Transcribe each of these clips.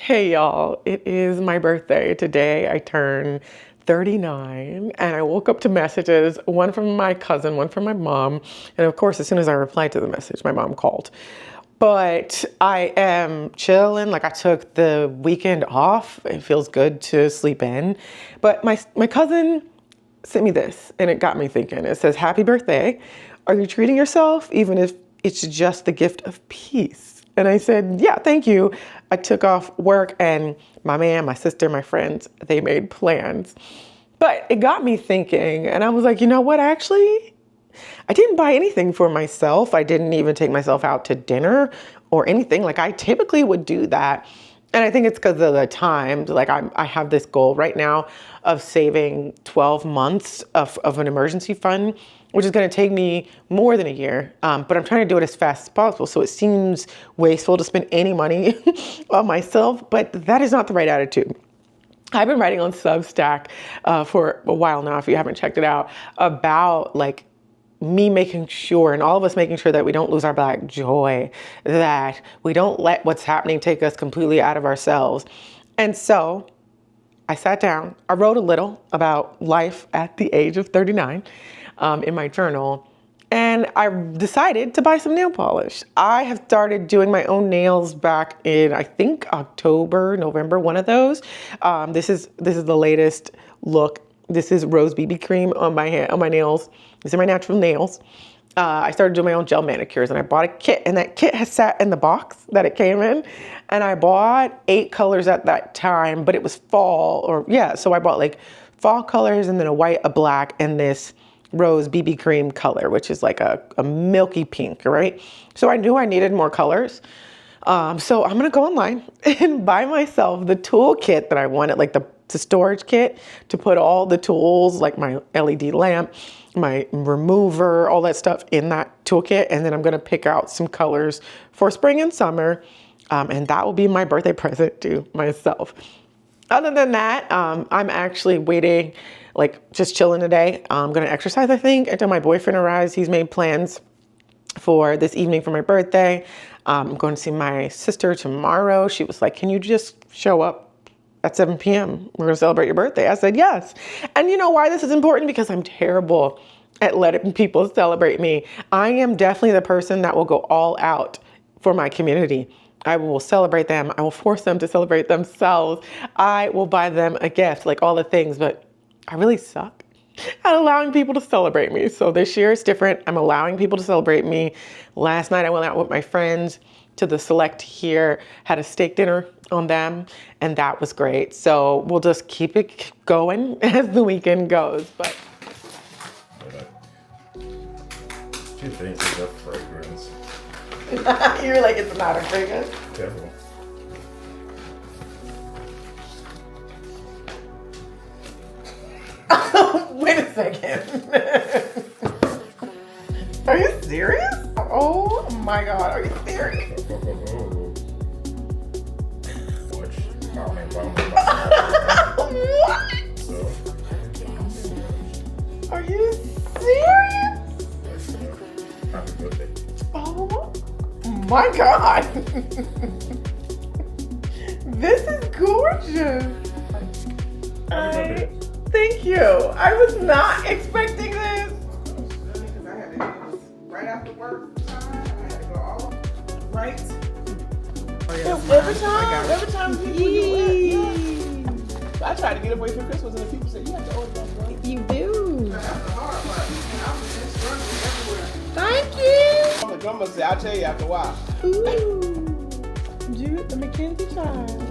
Hey y'all, it is my birthday today. I turn 39 and I woke up to messages, one from my cousin, one from my mom. And of course, as soon as I replied to the message, my mom called. But I am chilling. Like I took the weekend off. It feels good to sleep in. But my cousin sent me this and it got me thinking. It says, "Happy birthday. Are you treating yourself even if it's just the gift of peace?" And I said, "Yeah, thank you." I took off work and my man, my sister, my friends, they made plans. But it got me thinking and I was like, you know what, actually, I didn't buy anything for myself. I didn't even take myself out to dinner or anything. Like I typically would do that. And I think it's because of the time. Like I have this goal right now of saving 12 months of an emergency fund, which is going to take me more than a year. But I'm trying to do it as fast as possible. So it seems wasteful to spend any money on myself, but that is not the right attitude. I've been writing on Substack for a while now, if you haven't checked it out, about like me making sure and all of us making sure that we don't lose our Black joy, that we don't let what's happening take us completely out of ourselves. And so I sat down, I wrote a little about life at the age of 39 in my journal, and I decided to buy some nail polish. I have started doing my own nails back in, I think, October, November, one of those. This is the latest look. This is rose BB cream on my nails. These are my natural nails. I started doing my own gel manicures and I bought a kit, and that kit has sat in the box that it came in. And I bought 8 colors at that time, but it was fall so I bought like fall colors and then a white, a black, and this rose BB cream color, which is like a milky pink, right? So I knew I needed more colors. So I'm gonna go online and buy myself the tool kit that I wanted, like the storage kit to put all the tools, like my LED lamp, my remover, all that stuff in that toolkit. And then I'm gonna pick out some colors for spring and summer. And that will be my birthday present to myself. Other than that, I'm actually waiting, like just chilling today. I'm gonna exercise, I think, until my boyfriend arrives. He's made plans for this evening for my birthday. I'm going to see my sister tomorrow. She was like, "Can you just show up at 7 p.m. We're gonna celebrate your birthday." I said, yes. And you know why this is important? Because I'm terrible at letting people celebrate me. I am definitely the person that will go all out for my community. I will celebrate them. I will force them to celebrate themselves. I will buy them a gift, like all the things, but I really suck at allowing people to celebrate me. So this year it's different. I'm allowing people to celebrate me. Last night I went out with my friends to the Select here, had a steak dinner on them, and that was great. So we'll just keep it going as the weekend goes. But Two things is a fragrance. you're like, it's not a fragrance. Careful. Wait a second. Are you serious? Oh my God, are you serious? Watch. What? So, Are you serious? happy birthday. Oh my God. This is gorgeous. Thank you. I was not expecting this. Because I had to do this right after work time. I had to go all right. Oh, yeah, every time people I tried to get away for Christmas and the people said, "You have to order that, bro." you do. That's the hard part. And I was just running everywhere. Thank you. The drummer said, "I'll tell you after a while." Ooh. Jude the Mackenzie child.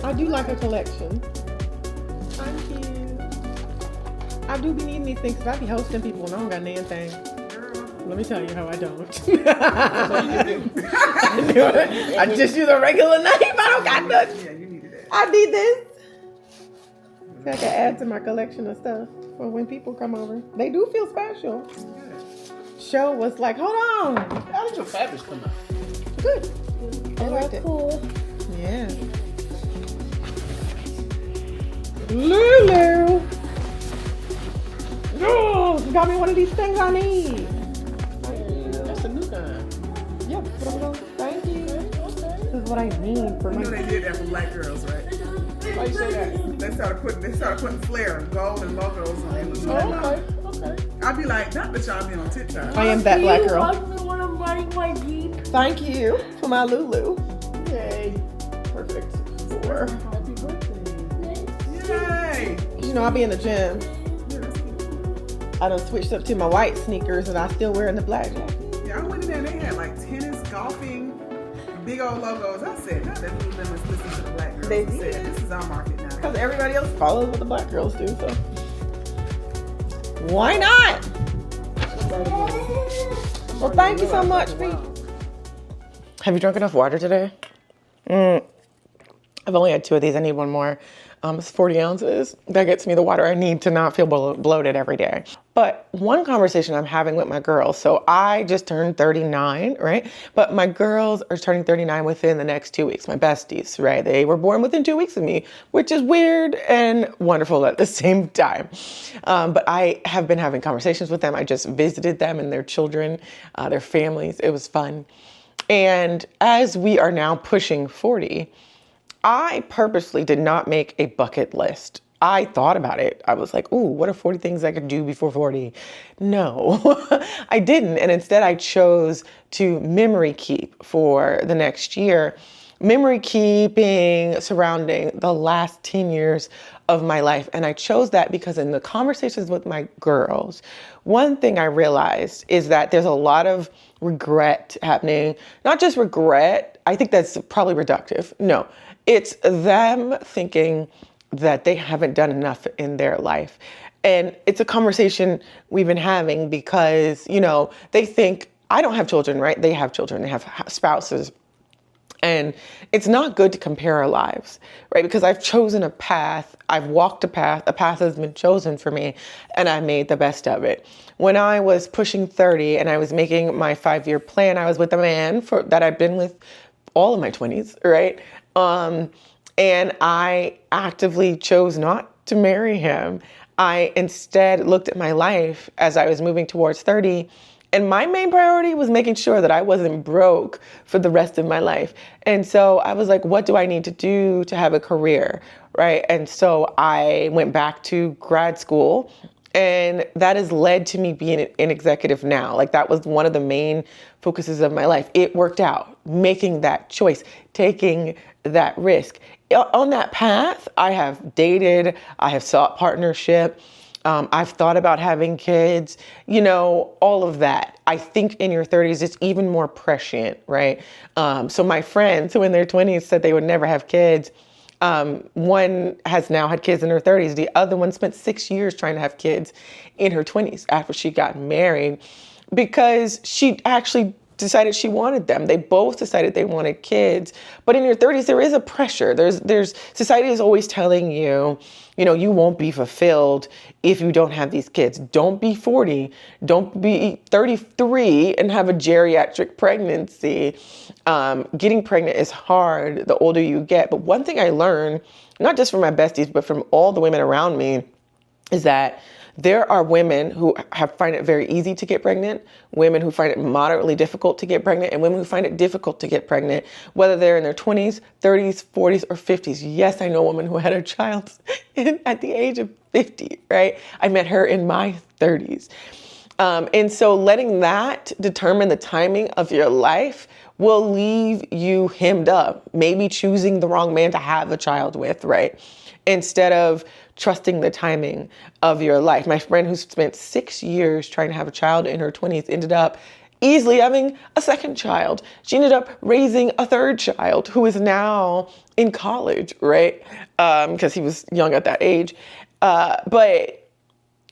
I do like a collection. Thank you. I do be needing these things because I be hosting people and I don't got anything. Let me tell you how I don't. I just use a regular knife. I don't got nothing. Yeah, you needed that. I need this. So I can add to my collection of stuff for when people come over. They do feel special. Show was like, hold on. How did your fabrics come out? Good. I liked it. Cool. Yeah. Lulu. Oh, you got me one of these things I need. That's a new kind. Yep. Thank you. Okay. what I need for You my. know they did that for black girls, right? Why you say that? They started putting flare, gold, and logos on their little. Oh, okay. I'd be like, not that y'all be on TikTok. I am that black girl. When I'm riding my Jeep. Thank you for my Lulu. Yay. Perfect. 4. Happy birthday! Yay! You know, I'll be in the gym. Yeah, that's cute. I done switched up to my white sneakers and I still wearing the black jacket. Yeah, I went in there and they had like tennis, golfing, big old logos. I said, not that Lululemon's listening to the black girls. They I said, did. this is our market now. Because everybody else follows what the black girls do, so. Why not? Well, thank you so much, B. Have you drunk enough water today? I've only had 2 of these. I need one more. It's 40 ounces. That gets me the water I need to not feel bloated every day. But one conversation I'm having with my girls, so I just turned 39, right? But my girls are turning 39 within the next 2 weeks, my besties, right? They were born within 2 weeks of me, which is weird and wonderful at the same time. But I have been having conversations with them. I just visited them and their children, their families. It was fun. And as we are now pushing 40, I purposely did not make a bucket list. I thought about it. I was like, ooh, what are 40 things I could do before 40? No, I didn't. And instead I chose to memory keep for the next year. Memory keeping surrounding the last 10 years of my life. And I chose that because in the conversations with my girls, one thing I realized is that there's a lot of regret happening. Not just regret. I think that's probably reductive. No, it's them thinking that they haven't done enough in their life. And it's a conversation we've been having because, you know, they think, I don't have children, right? They have children, they have spouses. And it's not good to compare our lives, right? Because I've chosen a path, I've walked a path has been chosen for me, and I made the best of it. When I was pushing 30 and I was making my 5-year plan, I was with a man that I've been with all of my 20s, right? And I actively chose not to marry him. I instead looked at my life as I was moving towards 30, and my main priority was making sure that I wasn't broke for the rest of my life. And so I was like, what do I need to do to have a career, right? And so I went back to grad school, and that has led to me being an executive now. Like that was one of the main focuses of my life. It worked out, making that choice, taking that risk. On that path, I have dated, I have sought partnership, I've thought about having kids, you know, all of that. I think in your 30s, it's even more prescient, right? So my friends who in their 20s said they would never have kids, one has now had kids in her 30s. The other one spent 6 years trying to have kids in her 20s after she got married because she actually decided she wanted them. They both decided they wanted kids. But in your 30s, there is a pressure. There's society is always telling you, you know, you won't be fulfilled if you don't have these kids. Don't be 40. Don't be 33 and have a geriatric pregnancy. Getting pregnant is hard the older you get. But one thing I learned, not just from my besties, but from all the women around me, is that there are women who find it very easy to get pregnant, women who find it moderately difficult to get pregnant, and women who find it difficult to get pregnant, whether they're in their 20s, 30s, 40s, or 50s. Yes, I know a woman who had her child at the age of 50, right? I met her in my 30s. And so letting that determine the timing of your life will leave you hemmed up, maybe choosing the wrong man to have a child with, right? Instead of trusting the timing of your life. My friend who spent 6 years trying to have a child in her 20s ended up easily having a second child. She ended up raising a third child who is now in college, right? Because he was young at that age. But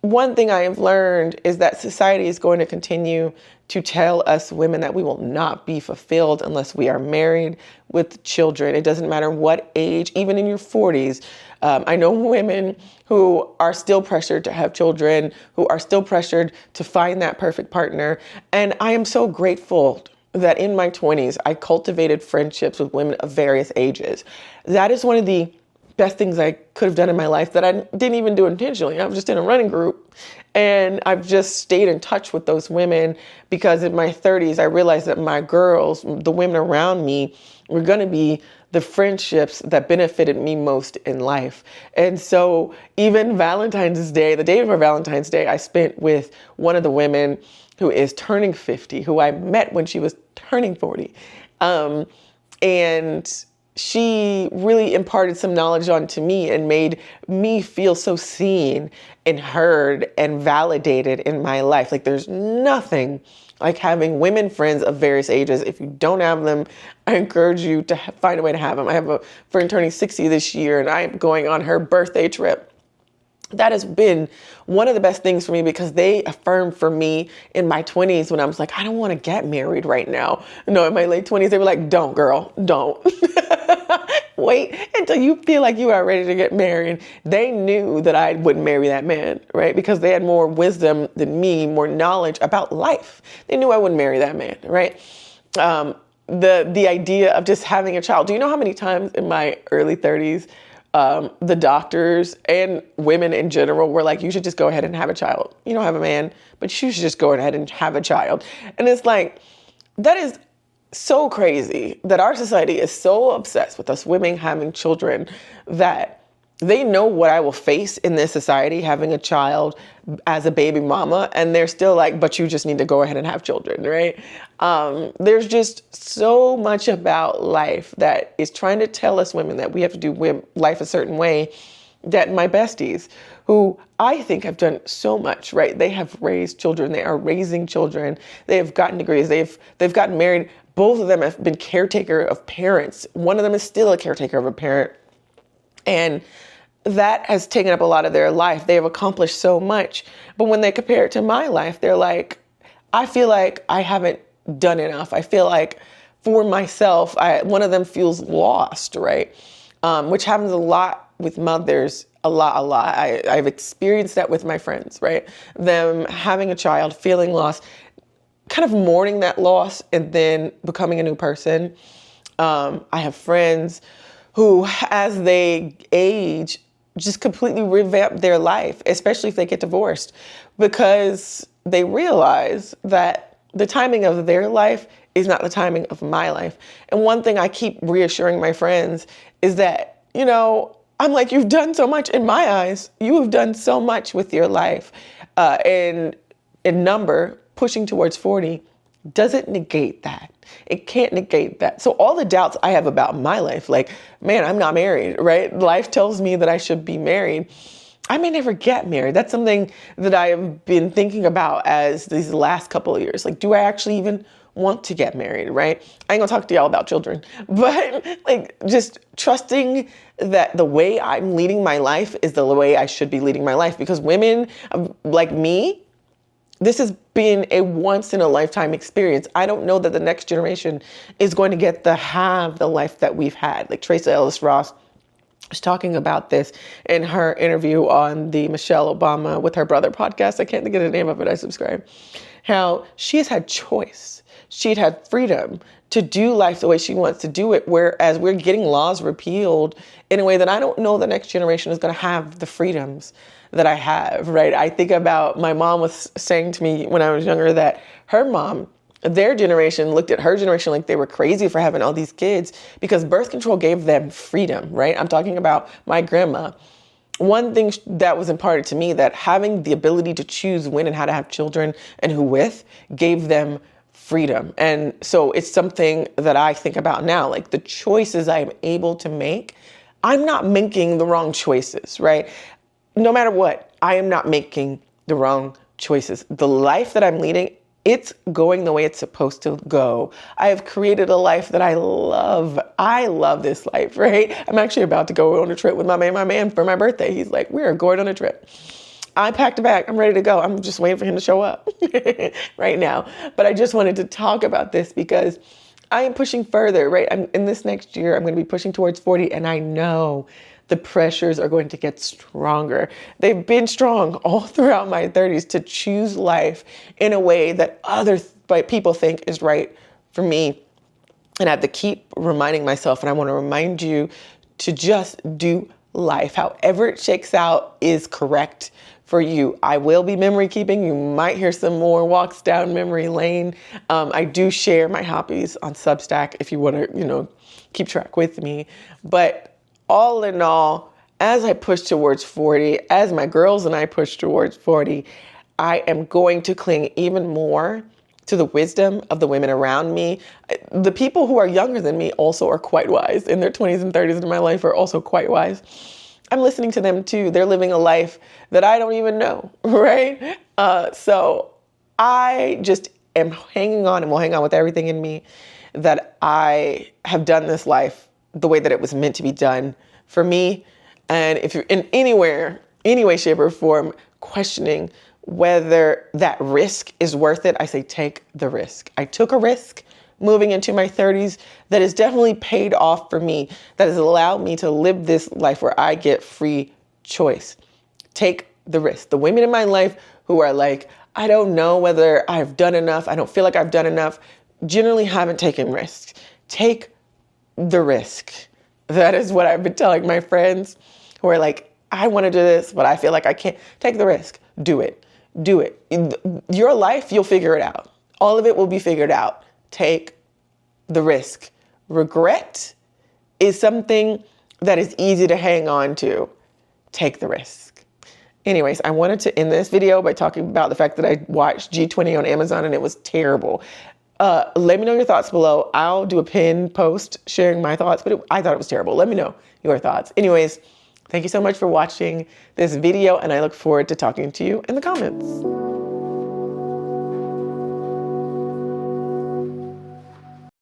one thing I have learned is that society is going to continue to tell us women that we will not be fulfilled unless we are married with children. It doesn't matter what age, even in your 40s. I know women who are still pressured to have children, who are still pressured to find that perfect partner. And I am so grateful that in my 20s, I cultivated friendships with women of various ages. That is one of the best things I could have done in my life that I didn't even do intentionally. I was just in a running group, and I've just stayed in touch with those women because in my 30s, I realized that my girls, the women around me, were going to be the friendships that benefited me most in life. And so even Valentine's Day, the day of our Valentine's Day, I spent with one of the women who is turning 50, who I met when she was turning 40. And she really imparted some knowledge onto me and made me feel so seen and heard and validated in my life. Like there's nothing like having women friends of various ages. If you don't have them, I encourage you to find a way to have them. I have a friend turning 60 this year, and I'm going on her birthday trip. That has been one of the best things for me because they affirmed for me in my 20s when I was like, I don't want to get married right now. No, in my late 20s, they were like, don't, girl, don't. Wait until you feel like you are ready to get married. They knew that I wouldn't marry that man, right? Because they had more wisdom than me, more knowledge about life. They knew I wouldn't marry that man, right? The idea of just having a child. Do you know how many times in my early 30s, the doctors and women in general were like, you should just go ahead and have a child. You don't have a man, but you should just go ahead and have a child. And it's like, that is so crazy that our society is so obsessed with us women having children that they know what I will face in this society having a child as a baby mama, and they're still like, but you just need to go ahead and have children, right? There's just so much about life that is trying to tell us women that we have to do life a certain way, that my besties, who I think have done so much, right? They have raised children. They are raising children. They have gotten degrees. They've gotten married. Both of them have been caretaker of parents. One of them is still a caretaker of a parent. And that has taken up a lot of their life. They have accomplished so much. But when they compare it to my life, they're like, I feel like I haven't done enough. I feel like for myself, one of them feels lost, right? Which happens a lot with mothers, a lot. I've experienced that with my friends, right? Them having a child, feeling lost, kind of mourning that loss and then becoming a new person. I have friends who, as they age, just completely revamp their life, especially if they get divorced, because they realize that the timing of their life is not the timing of my life. And one thing I keep reassuring my friends is that, you know, I'm like, you've done so much in my eyes. You have done so much with your life. And in number, pushing towards 40 doesn't negate that. It can't negate that. So all the doubts I have about my life, like, man, I'm not married, right? Life tells me that I should be married. I may never get married. That's something that I have been thinking about as these last couple of years. Like, do I actually even want to get married, right? I ain't gonna talk to y'all about children, but like just trusting that the way I'm leading my life is the way I should be leading my life, because women like me, this has been a once in a lifetime experience. I don't know that the next generation is going to get to have the life that we've had. Like Tracee Ellis Ross was talking about this in her interview on the Michelle Obama with her brother podcast. I can't think of the name of it. I subscribe. How she has had choice. She'd had freedom to do life the way she wants to do it, whereas we're getting laws repealed in a way that I don't know the next generation is going to have the freedoms that I have, right? I think about my mom was saying to me when I was younger that her mom, their generation looked at her generation like they were crazy for having all these kids because birth control gave them freedom, right? I'm talking about my grandma. One thing that was imparted to me, that having the ability to choose when and how to have children and who with gave them freedom. And so it's something that I think about now, like the choices I'm able to make. I'm not making the wrong choices, right? No matter what, I am not making the wrong choices. The life that I'm leading, it's going the way it's supposed to go. I have created a life that I love. I love this life, right? I'm actually about to go on a trip with my man for my birthday. He's like, we are going on a trip. I packed a bag. I'm ready to go. I'm just waiting for him to show up right now. But I just wanted to talk about this because I am pushing further, right? In this next year, I'm going to be pushing towards 40, and I know the pressures are going to get stronger. They've been strong all throughout my 30s to choose life in a way that other people think is right for me. And I have to keep reminding myself, and I want to remind you to just do life. However it shakes out is correct for you. I will be memory keeping. You might hear some more walks down memory lane. I do share my hobbies on Substack if you want to, keep track with me. But all in all, as I push towards 40, as my girls and I push towards 40, I am going to cling even more to the wisdom of the women around me. The people who are younger than me also are quite wise. In their 20s and 30s in my life are also quite wise. I'm listening to them too. They're living a life that I don't even know, right? So I just am hanging on and will hang on with everything in me that I have done this life the way that it was meant to be done for me. And if you're in any way, shape, or form questioning whether that risk is worth it, I say take the risk. I took a risk moving into my 30s that has definitely paid off for me, that has allowed me to live this life where I get free choice. Take the risk. The women in my life who are like, I don't know whether I've done enough, I don't feel like I've done enough, generally haven't taken risks. Take the risk. That is what I've been telling my friends who are like, I want to do this, but I feel like I can't. Take the risk. Do it. Do it. Your life, you'll figure it out. All of it will be figured out. Take the risk. Regret is something that is easy to hang on to. Take the risk. Anyways, I wanted to end this video by talking about the fact that I watched G20 on Amazon and it was terrible. Let me know your thoughts below. I'll do a pinned post sharing my thoughts, but I thought it was terrible. Let me know your thoughts. Anyways, thank you so much for watching this video, and I look forward to talking to you in the comments.